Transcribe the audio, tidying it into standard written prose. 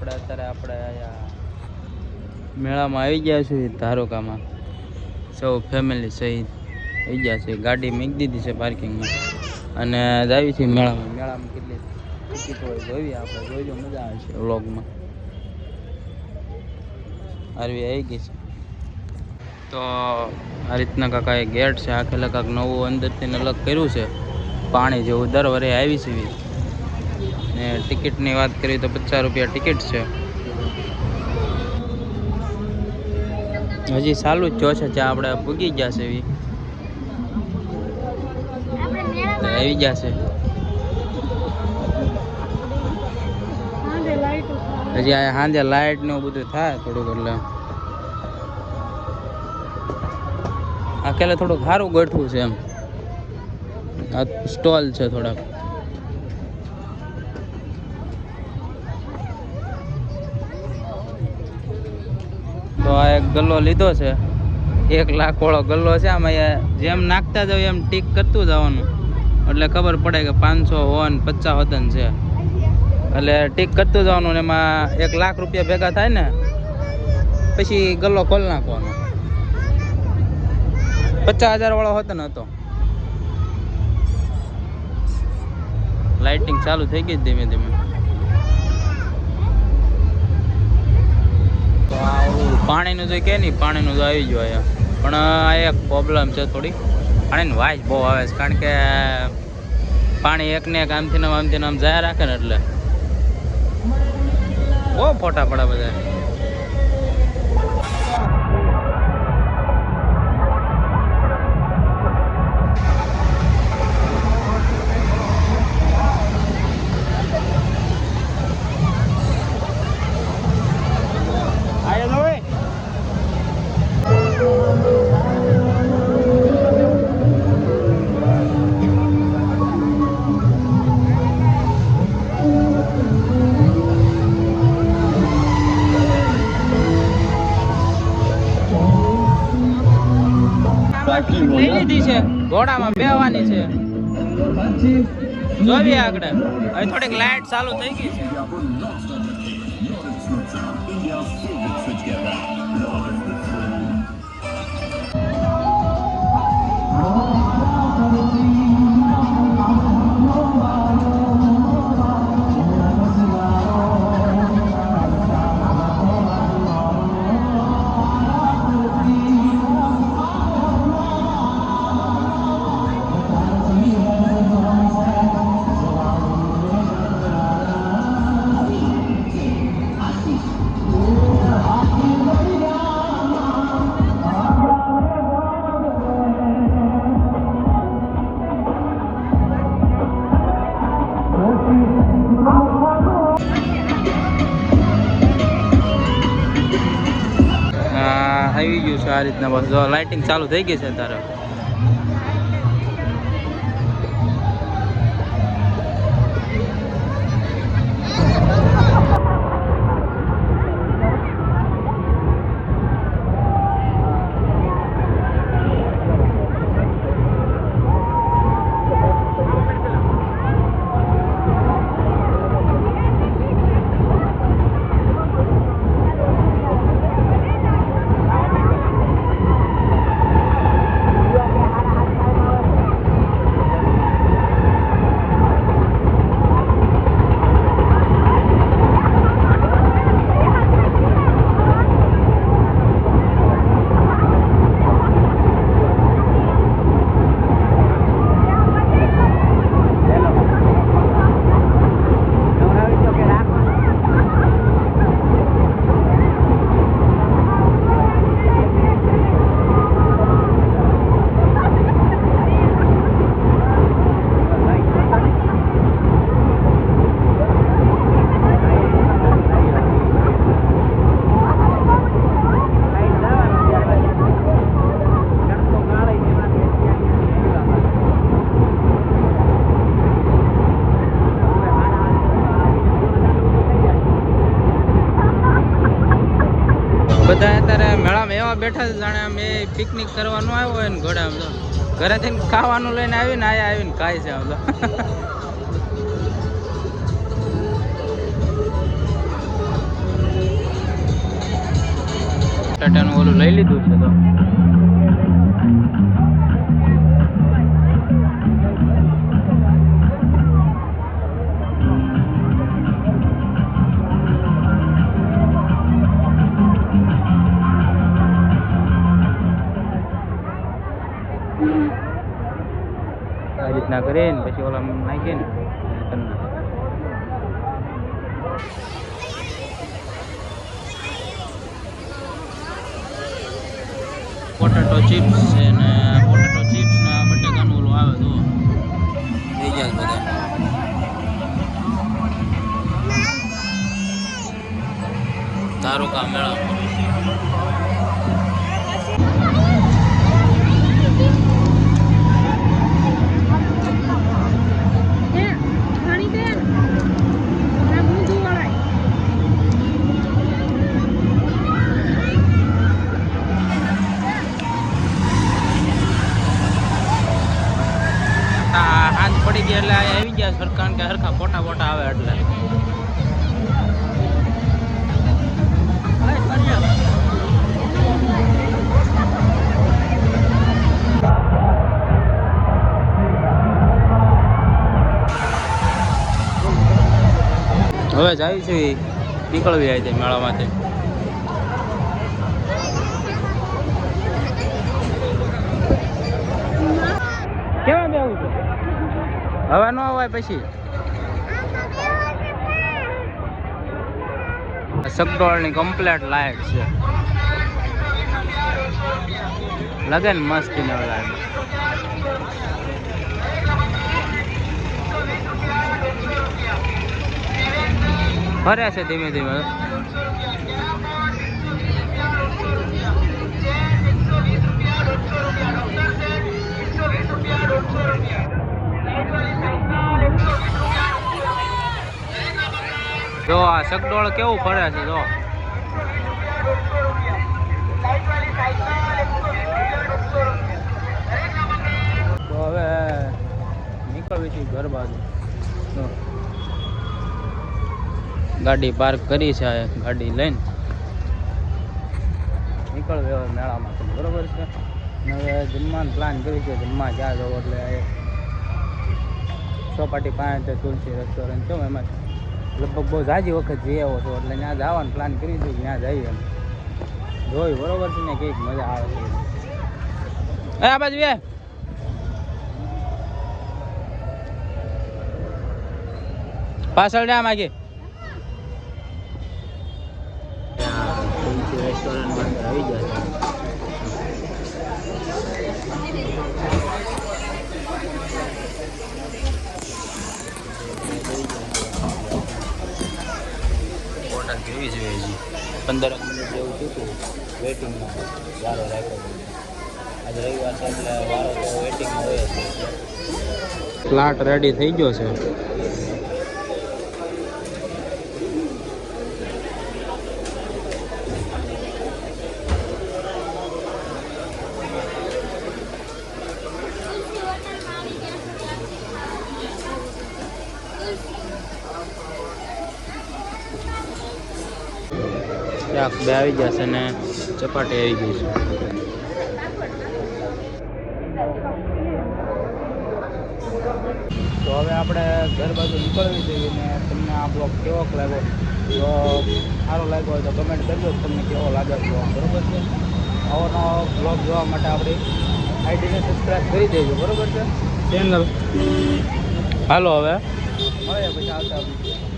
આપણે અત્યારે અહીંયા મેળામાં આવી ગયા છીએ ધારોકામાં સૌ ફેમિલી સહિત આવી ગયા છે. ગાડી મૂકી દીધી છે પાર્કિંગમાં અને આવી છીએ મેળામાં કેટલી ટિકિટ હોય જોઈએ આપણે, જોઈજો, મજા આવે છે વ્લોગમાં. આરવી આવી ગઈ છે તો આ રીતના કાંકા એ ગેટ છે આખેલા કાંક નવું અંદરથી અલગ કર્યું છે પાણી જેવું. દર વરે આવી છે ને ટિકિટની વાત કરીએ તો 50 રૂપિયા ટિકિટ છે. હજી ચાલુ જ જો છે જ્યાં આપણે પૂગી ગયા છે એવી આવી ગયા છે. હજી આ સાંજે લાઇટ ને બધું થાય થોડુંક, એટલે આખેલે થોડુંક સારું ગોઠવું છે એમ. આ સ્ટોલ છે થોડાક. તો આ એક ગલ્લો લીધો છે, 1 લાખ વાળો ગલ્લો છે. આમાં જેમ નાખતા જાવ એમ ટીક કરતું જવાનું, એટલે ખબર પડે કે 500 હોન 50 વતન છે, એટલે ટીક કરતું જવાનું. એમાં 1 લાખ રૂપિયા ભેગા થાય ને પછી ગલ્લો ખોલ નાખવાનો. 50,000 વાળો વતન હતો. લાઇટિંગ ચાલુ થઈ ગઈ ધીમે ધીમે. તો આ પાણીનું જો કે નહીં, પાણીનું જો આવી ગયું અહીંયા, પણ આ એક પ્રોબ્લેમ છે થોડી. પાણીની વાઇસ બહુ આવે છે, કારણ કે પાણી એકને એક આમથી આમ જાય રાખે ને, એટલે બહુ ફોટા પડે બધા. લઈ લીધી છે, ઘોડામાં બેવાની છે. જોઈએ આગળ. હવે થોડીક લાઇટ ચાલુ થઈ ગઈ છે. આવી ગયું છે આ રીતના. બસ લાઇટિંગ ચાલુ થઈ ગઈ છે અત્યારે. બધા અત્યારે મેળામાં એવા બેઠા છે જાણે આમ એ પિકનિક કરવાનું આવ્યો હોય ને ઘોડામાં. ઘરેથી ખાવાનું લઈને આવીને આવીને ખાય છે આમ તો. બટાટાનું ઓલું લઈ લીધું છે તો આ રીતના કરીને પછી ઓલા નાખીને પોટેટો ચિપ્સ છે ને પોટેટો ચિપ્સ ને બટેકાનું ઓલું આવે તો થઈ જાય બધા તારુકા મેળા હાથ પડી ગયા એટલે આવી ગયા સરકાર કે સરખા ફોટા ફોટા આવે એટલે હવે જાય છે નીકળવી આવી જાય મેળામાંથી કેવા બેવું છે હવે ન હોય પછી સગડોળની કમ્પ્લેટ લાઈટ છે લગે ને મસ્તી ને લાઈટ ફરે છે ધીમે ધીમે જો આ સગડોળ કેવું ફરે છે જો તો હવે નીકળવી છે ઘર બાજુ ગાડી પાર્ક કરી છે ગાડી લઈને નીકળવી હવે મેળામાં બરોબર છે હવે જમવાનું પ્લાન કર્યું છે જમવા જ્યાં જવું એટલે ચોપાટી પાસે તુલસી રેસ્ટોરન્ટ છે એમાં લગભગ બહુ ઝાજી વખત જઈ આવ્યો છો એટલે ત્યાં જવાનું પ્લાન કરી દીધું ત્યાં જઈએ એમ જોયું બરોબર છે ને કંઈક મજા આવે છે આ બાજુ બે પાછળ જા માગે તુલસી રેસ્ટોરન્ટમાં આવી જાય જેવી છે હજી 15 મિનિટ જેવું થયું વેટિંગમાં વારો રાખ્યો આજે રવિવાર છે એટલે વારો તો વેટિંગમાં હોય છે પ્લાટ રેડી થઈ ગયો છે શાક બે આવી જશે ને ચપાટી આવી ગઈ છે તો હવે આપણે ઘર બાજુ નીકળવી જોઈએ ને તમને આ બ્લોગ કેવો લાગ્યો તો સારો લાગ્યો હોય તો કમેન્ટ કરજો તમને કેવો લાગે બ્લોગ બરોબર છે આવો નવો બ્લોગ જોવા માટે આપણી આઈડીને સબસ્ક્રાઈબ કરી દેજો બરોબર છે ચેનલ હાલો હવે પછી આવતા